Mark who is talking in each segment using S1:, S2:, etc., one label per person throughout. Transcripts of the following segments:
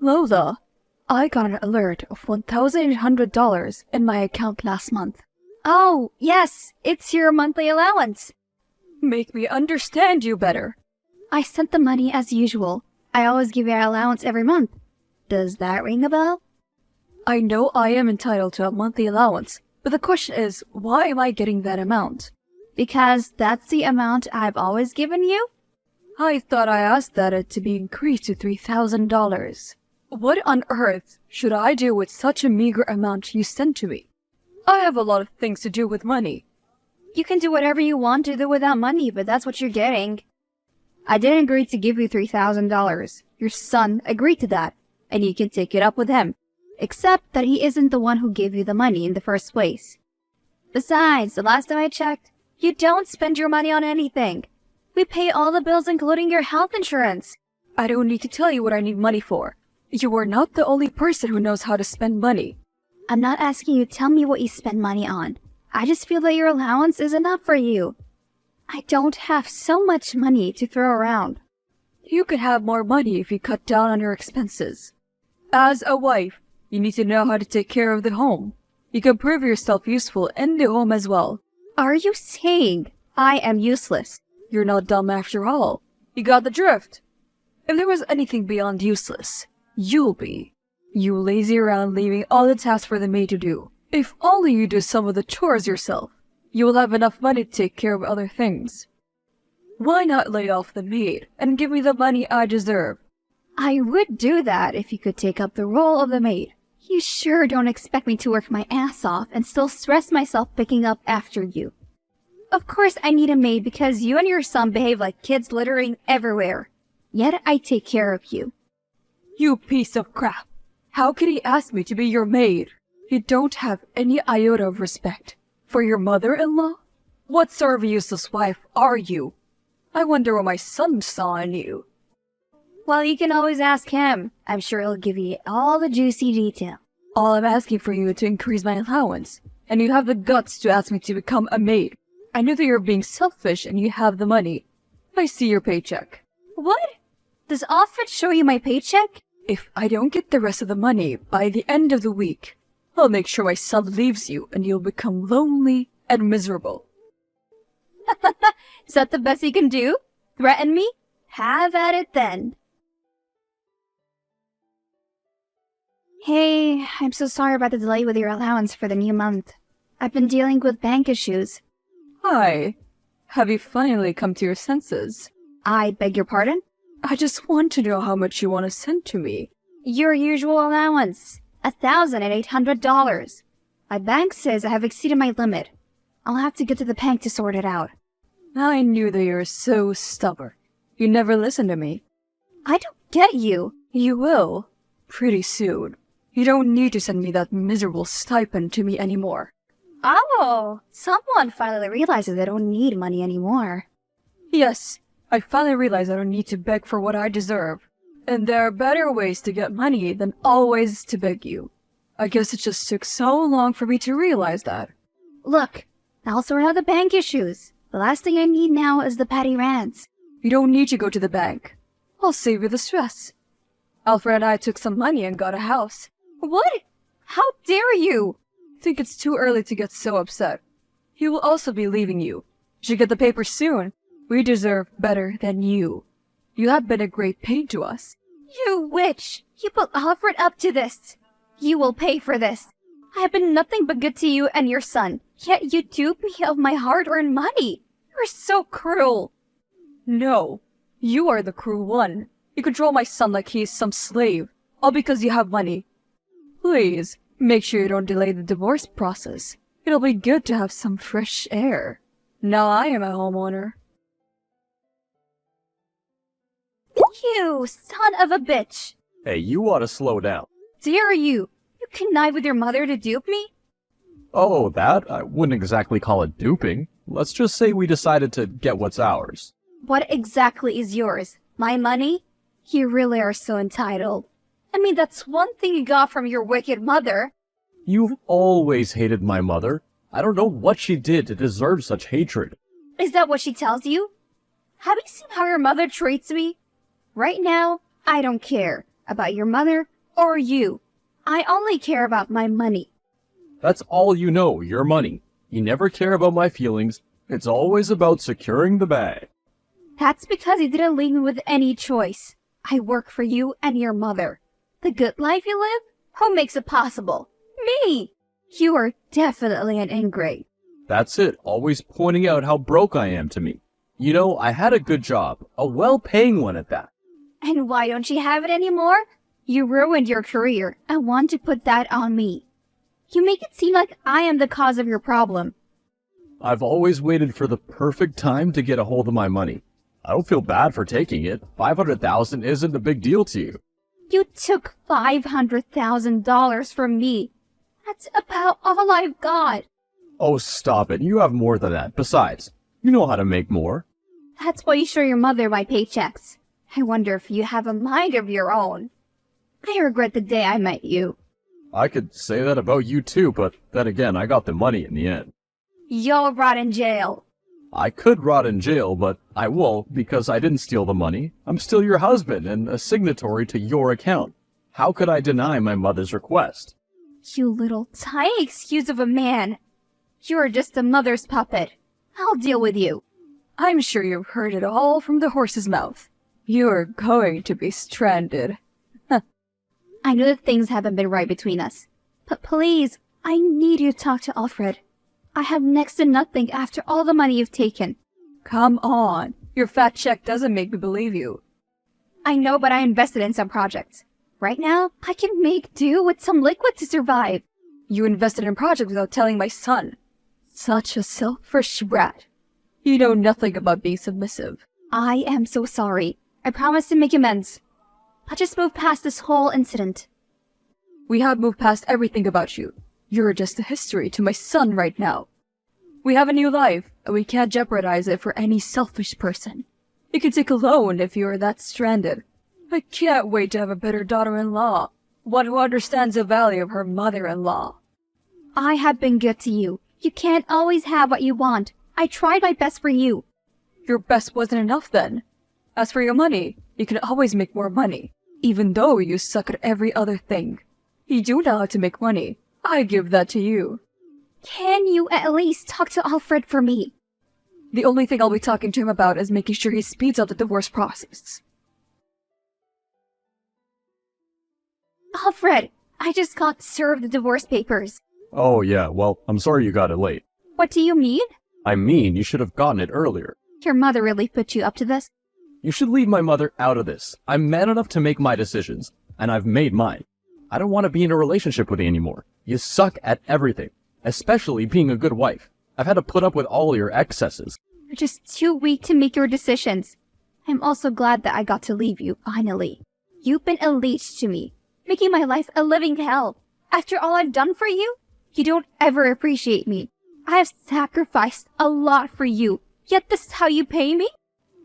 S1: Lola, I got an alert of $1,800 in my account last month.
S2: Oh, yes, it's your monthly allowance.
S1: Make me understand you better.
S2: I sent the money as usual. I always give your allowance every month. Does that ring a bell?
S1: I know I am entitled to a monthly allowance, but the question is, why am I getting that amount?
S2: Because that's the amount I've always given you?
S1: I thought I asked that it to be increased to $3,000. What on earth should I do with such a meager amount you sent to me? I have a lot of things to do with money.
S2: You can do whatever you want to do with that money, but that's what you're getting. I didn't agree to give you $3,000. Your son agreed to that, and you can take it up with him. Except that he isn't the one who gave you the money in the first place. Besides, the last time I checked, you don't spend your money on anything. We pay all the bills including your health insurance.
S1: I don't need to tell you what I need money for. You are not the only person who knows how to spend money.
S2: I'm not asking you to tell me what you spend money on. I just feel that your allowance is enough for you. I don't have so much money to throw around.
S1: You could have more money if you cut down on your expenses. As a wife, you need to know how to take care of the home. You can prove yourself useful in the home as well.
S2: Are you saying I am useless?
S1: You're not dumb after all. You got the drift. If there was anything beyond useless, you'll be. You lazy around leaving all the tasks for the maid to do. If only you do some of the chores yourself, you will have enough money to take care of other things. Why not lay off the maid and give me the money I deserve?
S2: I would do that if you could take up the role of the maid. You sure don't expect me to work my ass off and still stress myself picking up after you. Of course I need a maid because you and your son behave like kids littering everywhere. Yet I take care of you.
S1: You piece of crap. How could he ask me to be your maid? You don't have any iota of respect. For your mother-in-law? What sort of useless wife are you? I wonder what my son saw in you.
S2: Well, you can always ask him. I'm sure he'll give you all the juicy detail.
S1: All I'm asking for you is to increase my allowance, and you have the guts to ask me to become a maid. I know that you're being selfish and you have the money. I see your paycheck.
S2: What? Does Alfred show you my paycheck?
S1: If I don't get the rest of the money by the end of the week, I'll make sure my son leaves you and you'll become lonely and miserable.
S2: Is that the best you can do? Threaten me? Have at it then. Hey, I'm so sorry about the delay with your allowance for the new month. I've been dealing with bank issues.
S1: Hi. Have you finally come to your senses?
S2: I beg your pardon?
S1: I just want to know how much you want to send to me.
S2: Your usual allowance. $1,800. My bank says I have exceeded my limit. I'll have to get to the bank to sort it out.
S1: I knew that you're so stubborn. You never listen to me.
S2: I don't get you.
S1: You will. Pretty soon. You don't need to send me that miserable stipend to me anymore.
S2: Oh, someone finally realizes they don't need money anymore.
S1: Yes, I finally realized I don't need to beg for what I deserve. And there are better ways to get money than always to beg you. I guess it just took so long for me to realize that.
S2: Look, I'll sort out the bank issues. The last thing I need now is the petty rants.
S1: You don't need to go to the bank. I'll save you the stress. Alfred and I took some money and got a house.
S2: What? How dare you?
S1: I think it's too early to get so upset. He will also be leaving you. You should get the papers soon. We deserve better than you. You have been a great pain to us.
S2: You witch! You put Alfred up to this. You will pay for this. I have been nothing but good to you and your son, yet you dupe me of my hard-earned money. You're so cruel.
S1: No, you are the cruel one. You control my son like he is some slave, all because you have money. Please, make sure you don't delay the divorce process. It'll be good to have some fresh air. Now I am a homeowner.
S2: You son of a bitch!
S3: Hey, you ought to slow down.
S2: Dare you? You connive with your mother to dupe me?
S3: Oh, that? I wouldn't exactly call it duping. Let's just say we decided to get what's ours.
S2: What exactly is yours? My money? You really are so entitled. I mean, that's one thing you got from your wicked mother.
S3: You've always hated my mother. I don't know what she did to deserve such hatred.
S2: Is that what she tells you? Have you seen how your mother treats me? Right now, I don't care about your mother or you. I only care about my money.
S3: That's all you know, your money. You never care about my feelings. It's always about securing the bag.
S2: That's because you didn't leave me with any choice. I work for you and your mother. The good life you live? Who makes it possible? Me! You are definitely an ingrate.
S3: That's it, always pointing out how broke I am to me. You know, I had a good job, a well-paying one at that.
S2: And why don't you have it anymore? You ruined your career and want to put that on me. You make it seem like I am the cause of your problem.
S3: I've always waited for the perfect time to get a hold of my money. I don't feel bad for taking it. $500,000 isn't a big deal to you.
S2: You took $500,000 from me. That's about all I've got.
S3: Oh, stop it. You have more than that. Besides, you know how to make more.
S2: That's why you show your mother my paychecks. I wonder if you have a mind of your own. I regret the day I met you.
S3: I could say that about you too, but then again, I got the money in the end.
S2: You'll rot in jail.
S3: I could rot in jail, but I won't because I didn't steal the money. I'm still your husband and a signatory to your account. How could I deny my mother's request?
S2: You little tiny excuse of a man. You're just a mother's puppet. I'll deal with you.
S1: I'm sure you've heard it all from the horse's mouth. You're going to be stranded.
S2: I know that things haven't been right between us. But please, I need you to talk to Alfred. I have next to nothing after all the money you've taken.
S1: Come on. Your fat check doesn't make me believe you.
S2: I know, but I invested in some projects. Right now, I can make do with some liquid to survive.
S1: You invested in projects without telling my son. Such a selfish brat. You know nothing about being submissive.
S2: I am so sorry. I promise to make amends. I'll just move past this whole incident.
S1: We have moved past everything about you. You're just a history to my son right now. We have a new life, and we can't jeopardize it for any selfish person. You can take a loan if you're that stranded. I can't wait to have a better daughter-in-law, one who understands the value of her mother-in-law.
S2: I have been good to you. You can't always have what you want. I tried my best for you.
S1: Your best wasn't enough then. As for your money, you can always make more money, even though you suck at every other thing. You do know how to make money. I give that to you.
S2: Can you at least talk to Alfred for me?
S1: The only thing I'll be talking to him about is making sure he speeds up the divorce process.
S2: Alfred, I just got served the divorce papers.
S3: Oh yeah, well, I'm sorry you got it late.
S2: What do you mean?
S3: I mean, you should have gotten it earlier.
S2: Your mother really put you up to this?
S3: You should leave my mother out of this. I'm man enough to make my decisions, and I've made mine. I don't want to be in a relationship with you anymore. You suck at everything, especially being a good wife. I've had to put up with all your excesses.
S2: You're just too weak to make your decisions. I'm also glad that I got to leave you, finally. You've been a leech to me, making my life a living hell. After all I've done for you, you don't ever appreciate me. I have sacrificed a lot for you, yet this is how you pay me?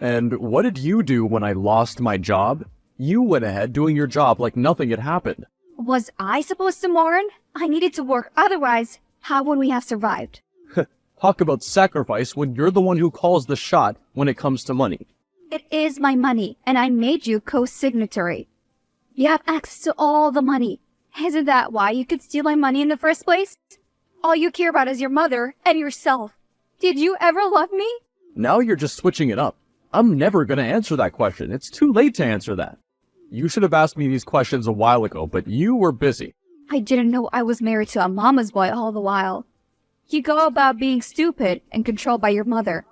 S3: And what did you do when I lost my job? You went ahead doing your job like nothing had happened.
S2: Was I supposed to mourn? I needed to work, otherwise, how would we have survived?
S3: Talk about sacrifice when you're the one who calls the shot when it comes to money.
S2: It is my money, and I made you co-signatory. You have access to all the money. Isn't that why you could steal my money in the first place? All you care about is your mother and yourself. Did you ever love me?
S3: Now you're just switching it up. I'm never gonna answer that question. It's too late to answer that. You should have asked me these questions a while ago, but you were busy.
S2: I didn't know I was married to a mama's boy all the while. You go about being stupid and controlled by your mother.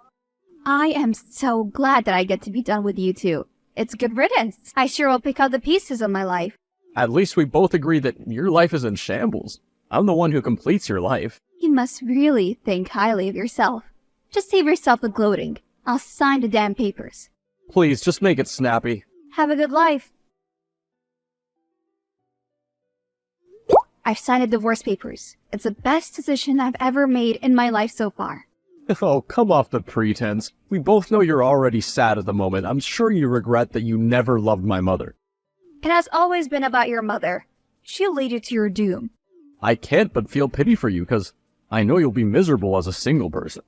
S2: I am so glad that I get to be done with you two. It's good riddance. I sure will pick out the pieces of my life.
S3: At least we both agree that your life is in shambles. I'm the one who completes your life.
S2: You must really think highly of yourself. Just save yourself the gloating. I'll sign the damn papers.
S3: Please, just make it snappy.
S2: Have a good life. I've signed the divorce papers. It's the best decision I've ever made in my life so far.
S3: Oh, come off the pretense. We both know you're already sad at the moment. I'm sure you regret that you never loved my mother.
S2: It has always been about your mother. She'll lead you to your doom.
S3: I can't but feel pity for you, because I know you'll be miserable as a single person.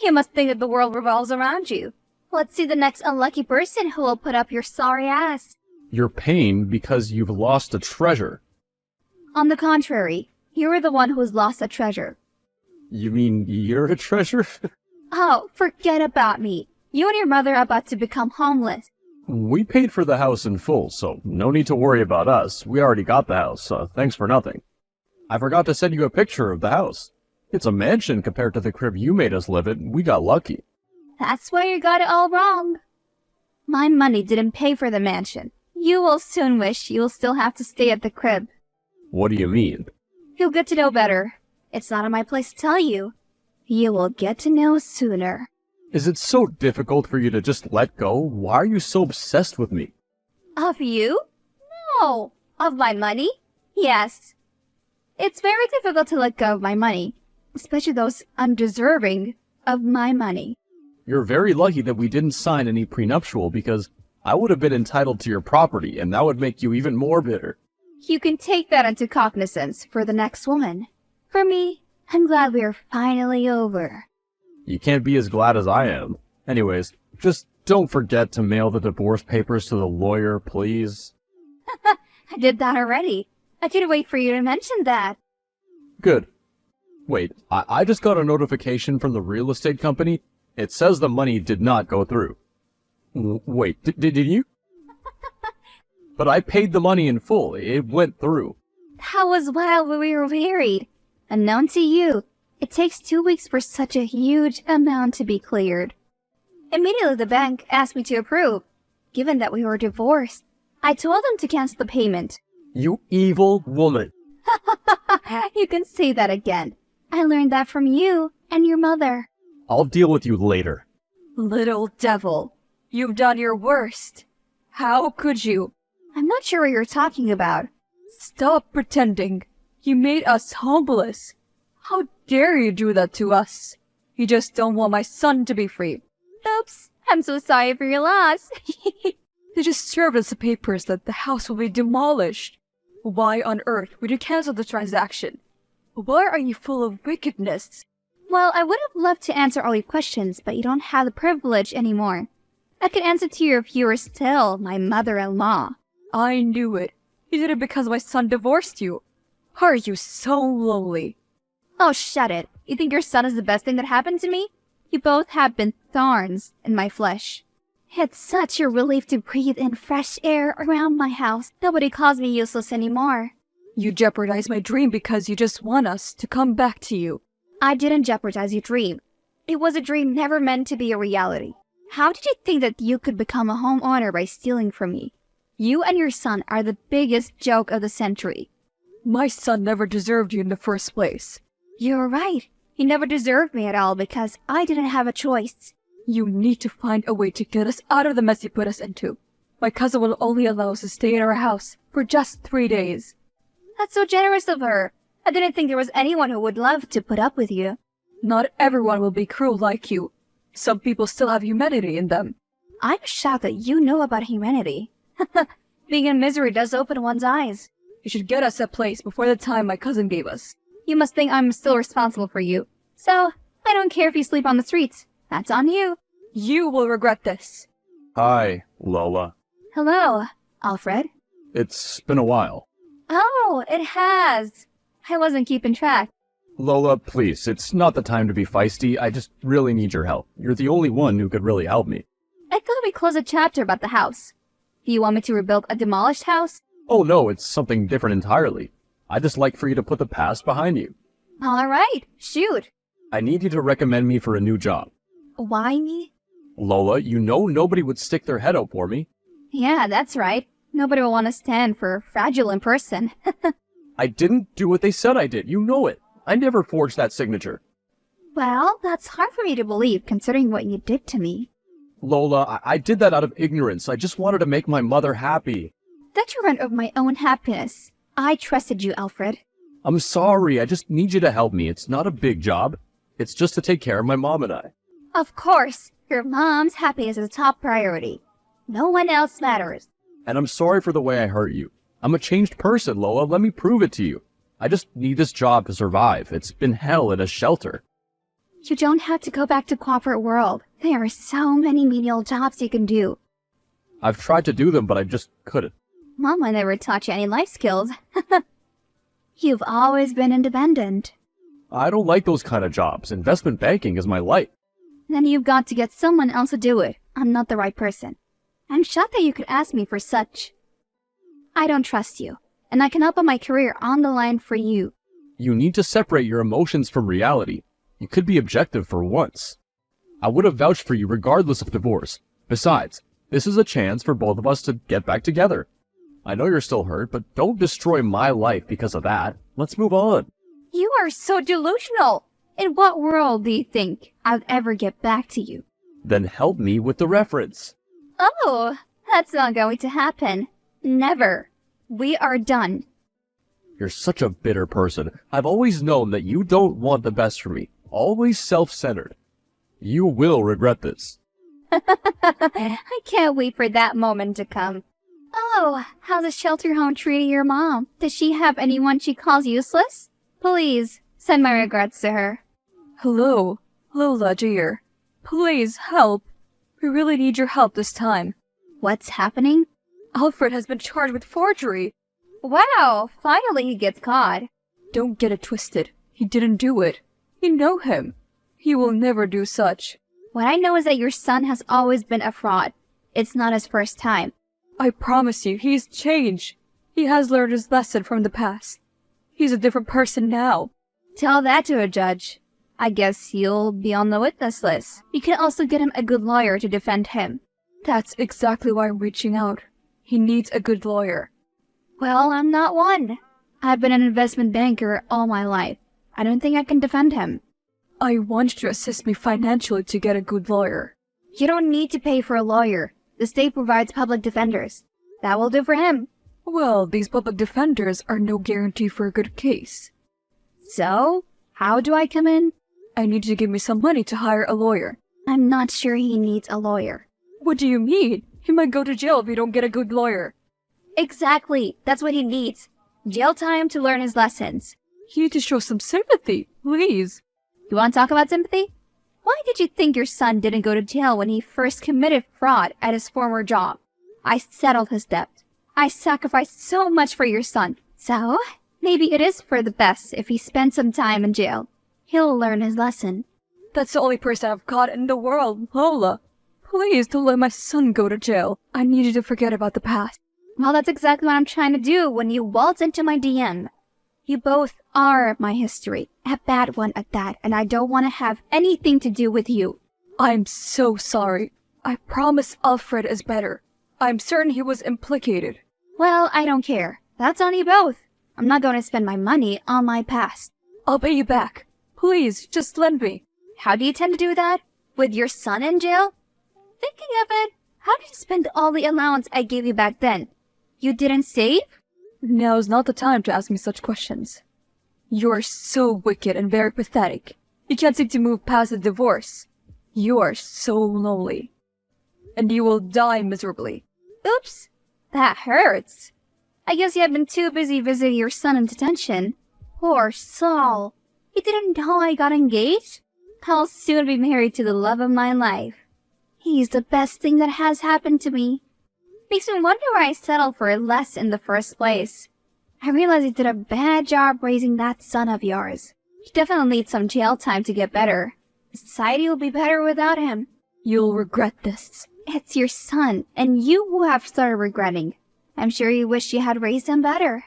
S2: You must think that the world revolves around you. Let's see the next unlucky person who will put up your sorry ass.
S3: You're paying because you've lost a treasure.
S2: On the contrary, you are the one who's lost a treasure.
S3: You mean you're a treasure?
S2: Oh, forget about me. You and your mother are about to become homeless.
S3: We paid for the house in full, so no need to worry about us. We already got the house, thanks for nothing. I forgot to send you a picture of the house. It's a mansion compared to the crib you made us live in. We got lucky.
S2: That's where you got it all wrong. My money didn't pay for the mansion. You will soon wish you will still have to stay at the crib.
S3: What do you mean?
S2: You'll get to know better. It's not on my place to tell you. You will get to know sooner.
S3: Is it so difficult for you to just let go? Why are you so obsessed with me?
S2: Of you? No. Of my money? Yes. It's very difficult to let go of my money, especially those undeserving of my money.
S3: You're very lucky that we didn't sign any prenuptial because I would have been entitled to your property and that would make you even more bitter.
S2: You can take that into cognizance for the next woman. For me, I'm glad we are finally over.
S3: You can't be as glad as I am. Anyways, just don't forget to mail the divorce papers to the lawyer, please.
S2: I did that already. I couldn't wait for you to mention that.
S3: Good. Wait, I just got a notification from the real estate company. It says the money did not go through. Wait, did you? But I paid the money in full. It went through.
S2: That was while we were married. Unknown to you, it takes 2 weeks for such a huge amount to be cleared. Immediately the bank asked me to approve. Given that we were divorced, I told them to cancel the payment.
S3: You evil woman.
S2: You can say that again. I learned that from you and your mother.
S3: I'll deal with you later.
S1: Little devil, you've done your worst. How could you?
S2: I'm not sure what you're talking about.
S1: Stop pretending. You made us homeless. How dare you do that to us? You just don't want my son to be free.
S2: Oops, I'm so sorry for your loss.
S1: They just served us the papers that the house will be demolished. Why on earth would you cancel the transaction? Why are you full of wickedness?
S2: Well, I would have loved to answer all your questions, but you don't have the privilege anymore. I could answer to you if you were still my mother-in-law.
S1: I knew it. You did it because my son divorced you. Are you so lonely?
S2: Oh, shut it. You think your son is the best thing that happened to me? You both have been thorns in my flesh. It's such a relief to breathe in fresh air around my house. Nobody calls me useless anymore.
S1: You jeopardized my dream because you just want us to come back to you.
S2: I didn't jeopardize your dream. It was a dream never meant to be a reality. How did you think that you could become a homeowner by stealing from me? You and your son are the biggest joke of the century.
S1: My son never deserved you in the first place.
S2: You're right. He never deserved me at all because I didn't have a choice.
S1: You need to find a way to get us out of the mess you put us into. My cousin will only allow us to stay in our house for just 3 days.
S2: That's so generous of her. I didn't think there was anyone who would love to put up with you.
S1: Not everyone will be cruel like you. Some people still have humanity in them.
S2: I'm shocked that you know about humanity. Being in misery does open one's eyes.
S1: You should get us a place before the time my cousin gave us.
S2: You must think I'm still responsible for you. So, I don't care if you sleep on the streets. That's on you.
S1: You will regret this.
S3: Hi, Lola.
S2: Hello, Alfred.
S3: It's been a while.
S2: Oh, it has. I wasn't keeping track.
S3: Lola, please, it's not the time to be feisty. I just really need your help. You're the only one who could really help me.
S2: I thought we closed a chapter about the house. Do you want me to rebuild a demolished house?
S3: Oh no, it's something different entirely. I'd just like for you to put the past behind you.
S2: All right, shoot.
S3: I need you to recommend me for a new job.
S2: Why me?
S3: Lola, you know nobody would stick their head out for me.
S2: Yeah, that's right. Nobody will want to stand for a fraudulent person.
S3: I didn't do what they said I did. You know it. I never forged that signature.
S2: Well, that's hard for me to believe considering what you did to me.
S3: Lola, I did that out of ignorance. I just wanted to make my mother happy.
S2: Detriment of my own happiness. I trusted you, Alfred.
S3: I'm sorry. I just need you to help me. It's not a big job. It's just to take care of my mom and I.
S2: Of course, your mom's happiness is a top priority. No one else matters.
S3: And I'm sorry for the way I hurt you. I'm a changed person, Lola. Let me prove it to you. I just need this job to survive. It's been hell in a shelter.
S2: You don't have to go back to corporate world. There are so many menial jobs you can do.
S3: I've tried to do them, but I just couldn't.
S2: Mama never taught you any life skills. You've always been independent.
S3: I don't like those kind of jobs. Investment banking is my life.
S2: Then you've got to get someone else to do it. I'm not the right person. I'm shocked that you could ask me for such. I don't trust you, and I cannot put my career on the line for you.
S3: You need to separate your emotions from reality. You could be objective for once. I would have vouched for you regardless of divorce. Besides, this is a chance for both of us to get back together. I know you're still hurt, but don't destroy my life because of that. Let's move on.
S2: You are so delusional. In what world do you think I'd ever get back to you?
S3: Then help me with the reference.
S2: Oh, that's not going to happen. Never. We are done.
S3: You're such a bitter person. I've always known that you don't want the best for me. Always self-centered. You will regret this.
S2: I can't wait for that moment to come. Oh, how's the shelter home treating your mom? Does she have anyone she calls useless? Please, send my regrets to her.
S1: Hello, Lola dear. Please help. We really need your help this time.
S2: What's happening?
S1: Alfred has been charged with forgery.
S2: Wow, finally he gets caught.
S1: Don't get it twisted. He didn't do it. You know him. He will never do such.
S2: What I know is that your son has always been a fraud. It's not his first time.
S1: I promise you, he's changed. He has learned his lesson from the past. He's a different person now.
S2: Tell that to a judge. I guess you'll be on the witness list. You can also get him a good lawyer to defend him.
S1: That's exactly why I'm reaching out. He needs a good lawyer.
S2: Well, I'm not one. I've been an investment banker all my life. I don't think I can defend him.
S1: I want you to assist me financially to get a good lawyer.
S2: You don't need to pay for a lawyer. The state provides public defenders. That will do for him.
S1: Well, these public defenders are no guarantee for a good case.
S2: So, how do I come in?
S1: I need you to give me some money to hire a lawyer.
S2: I'm not sure he needs a lawyer.
S1: What do you mean? He might go to jail if you don't get a good lawyer.
S2: Exactly. That's what he needs. Jail time to learn his lessons.
S1: You need to show some sympathy, please.
S2: You want to talk about sympathy? Why did you think your son didn't go to jail when he first committed fraud at his former job? I settled his debt. I sacrificed so much for your son. So, maybe it is for the best if he spends some time in jail. He'll learn his lesson.
S1: That's the only person I've got in the world, Lola. Please don't let my son go to jail. I need you to forget about the past.
S2: Well, that's exactly what I'm trying to do when you waltz into my DM. You both are my history, a bad one at that, and I don't want to have anything to do with you.
S1: I'm so sorry. I promise Alfred is better. I'm certain he was implicated.
S2: Well, I don't care. That's on you both. I'm not going to spend my money on my past.
S1: I'll pay you back. Please, just lend me.
S2: How do you intend to do that? With your son in jail? Thinking of it, how did you spend all the allowance I gave you back then? You didn't save?
S1: Now's not the time to ask me such questions. You're so wicked and very pathetic. You can't seem to move past the divorce. You are so lonely. And you will die miserably.
S2: Oops, that hurts. I guess you have been too busy visiting your son in detention. Poor Saul. You didn't know I got engaged? I'll soon be married to the love of my life. He's the best thing that has happened to me. Makes me wonder why I settled for less in the first place. I realize you did a bad job raising that son of yours. He definitely needs some jail time to get better. Society will be better without him.
S1: You'll regret this.
S2: It's your son, and you who have started regretting. I'm sure you wish you had raised him better.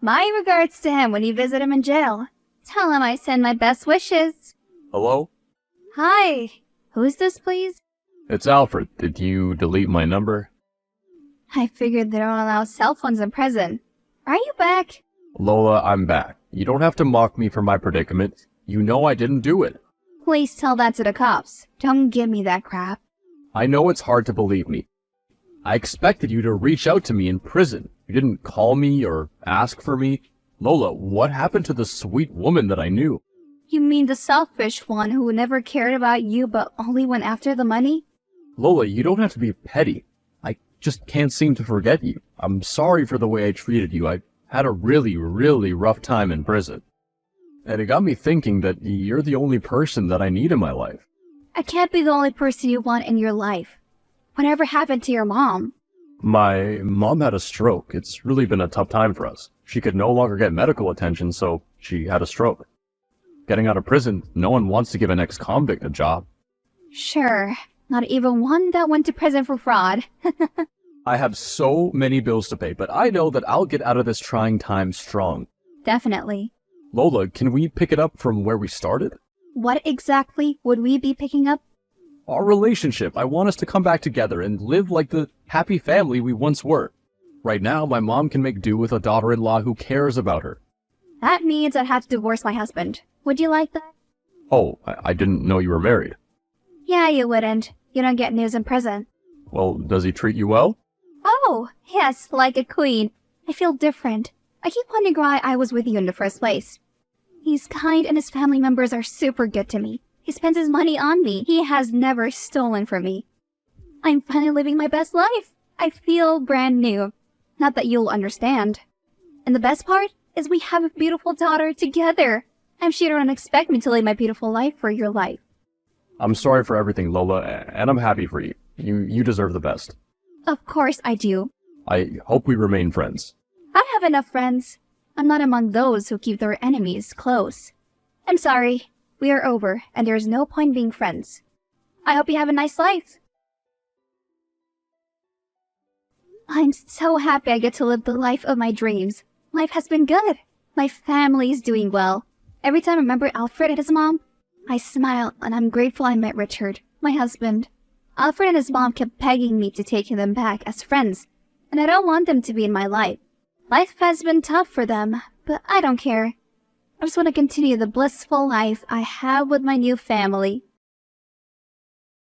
S2: My regards to him when you visit him in jail. Tell him I send my best wishes.
S3: Hello?
S2: Hi. Who's this, please?
S3: It's Alfred. Did you delete my number?
S2: I figured they don't allow cell phones in prison. Are you back?
S3: Lola, I'm back. You don't have to mock me for my predicament. You know I didn't do it.
S2: Please tell that to the cops. Don't give me that crap.
S3: I know it's hard to believe me. I expected you to reach out to me in prison. You didn't call me or ask for me. Lola, what happened to the sweet woman that I knew?
S2: You mean the selfish one who never cared about you but only went after the money?
S3: Lola, you don't have to be petty. I just can't seem to forget you. I'm sorry for the way I treated you. I had a really, really rough time in prison. And it got me thinking that you're the only person that I need in my life.
S2: I can't be the only person you want in your life. Whatever happened to your mom?
S3: My mom had a stroke. It's really been a tough time for us. She could no longer get medical attention, so she had a stroke. Getting out of prison, no one wants to give an ex-convict a job.
S2: Sure, not even one that went to prison for fraud.
S3: I have so many bills to pay, but I know that I'll get out of this trying time strong.
S2: Definitely.
S3: Lola, can we pick it up from where we started?
S2: What exactly would we be picking up?
S3: Our relationship. I want us to come back together and live like the happy family we once were. Right now, my mom can make do with a daughter-in-law who cares about her.
S2: That means I'd have to divorce my husband. Would you like that?
S3: Oh, I didn't know you were married.
S2: Yeah, you wouldn't. You don't get news in prison.
S3: Well, does he treat you well?
S2: Oh, yes, like a queen. I feel different. I keep wondering why I was with you in the first place. He's kind and his family members are super good to me. He spends his money on me. He has never stolen from me. I'm finally living my best life. I feel brand new. Not that you'll understand. And the best part is we have a beautiful daughter together. I'm sure you don't expect me to live my beautiful life for your life.
S3: I'm sorry for everything, Lola, and I'm happy for you. You deserve the best.
S2: Of course I do.
S3: I hope we remain friends.
S2: I have enough friends. I'm not among those who keep their enemies close. I'm sorry. We are over, and there is no point being friends. I hope you have a nice life. I'm so happy I get to live the life of my dreams. Life has been good. My family is doing well. Every time I remember Alfred and his mom, I smile and I'm grateful I met Richard, my husband. Alfred and his mom kept begging me to take them back as friends, and I don't want them to be in my life. Life has been tough for them, but I don't care. I just want to continue the blissful life I have with my new family.